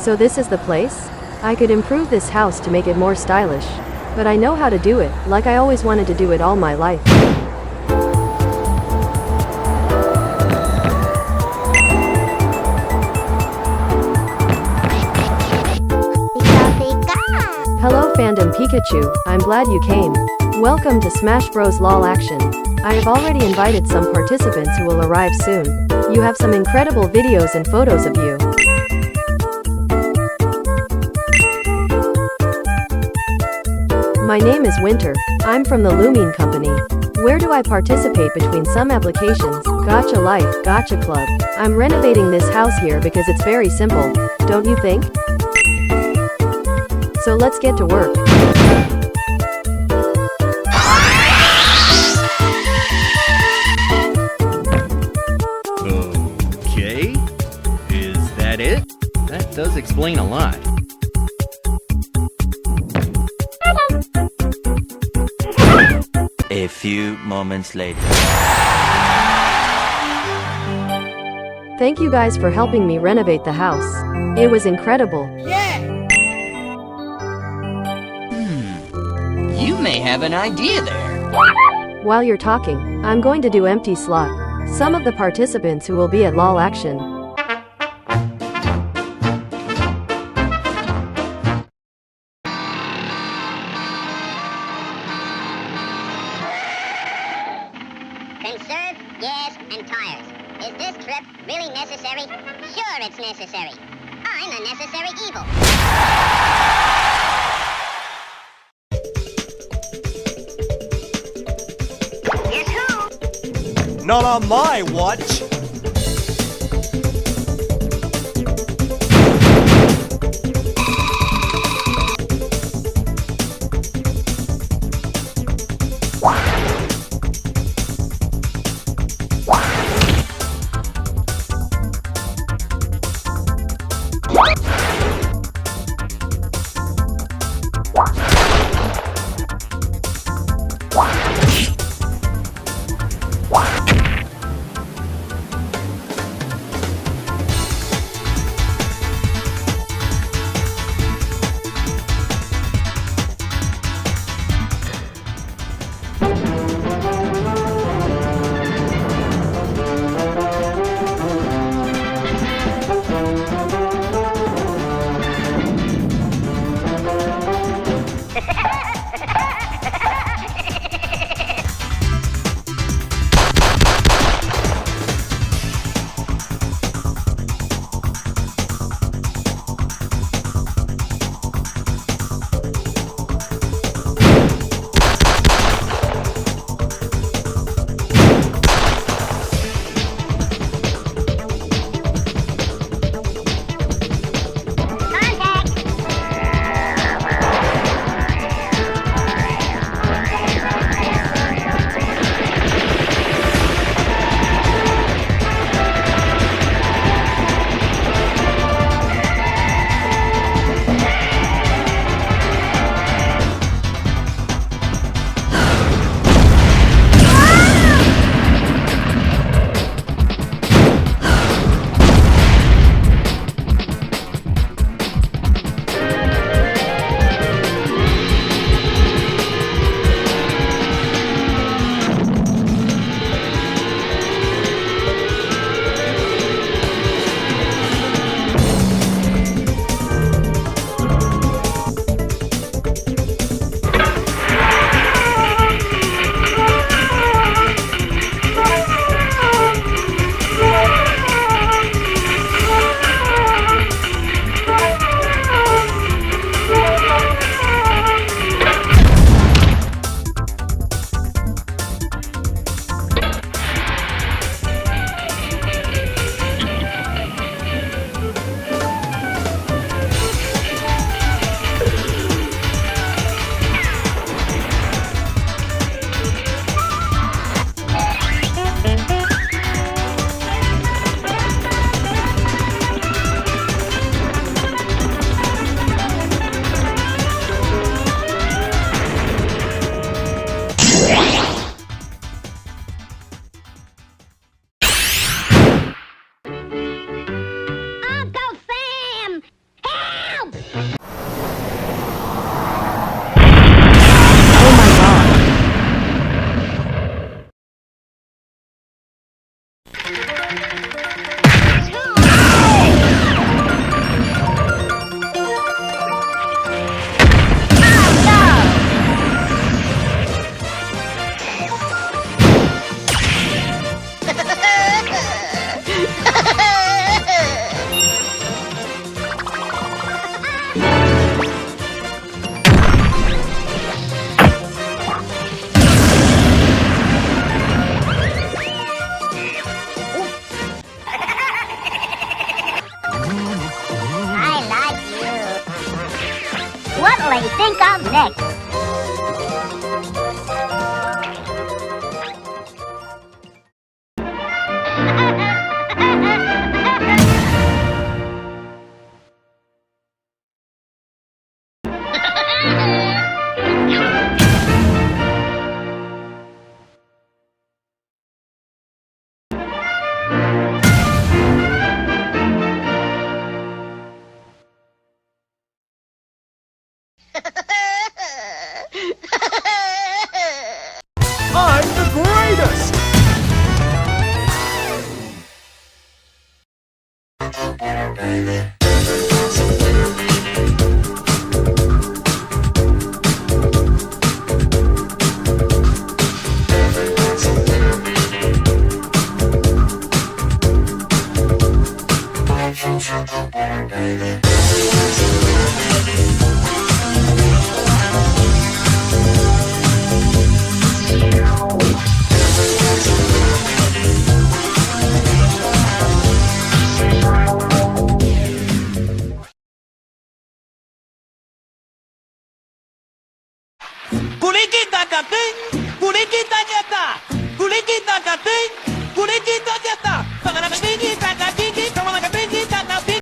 So this is the place? I could improve this house to make it more stylish. But I know how to do it, like I always wanted to do it all my life. Hello Fandom Pikachu, I'm glad you came. Welcome to Smash Bros. Lawl Action. I have already invited some participants who will arrive soon. You have some incredible videos and photos of you. My name is Winter. I'm from the Lumine Company. Where do I participate between some applications? Gacha Life, Gacha Club. I'm renovating this house here because it's very simple, don't you think? So let's get to work. Okay, is that it? That does explain a lot. A few moments later. Thank you guys for helping me renovate the house. It was incredible. You may have an idea there. While you're talking, I'm going to do empty slot. Some of the participants who will be at LOL Action. Conserve gas and tires. Is this trip really necessary? Sure it's necessary. I'm a necessary evil. Guess who? Not on my watch! What'll they think of next? I'm the greatest! Kulikita nyata, kulikita kating, kulikita nyata.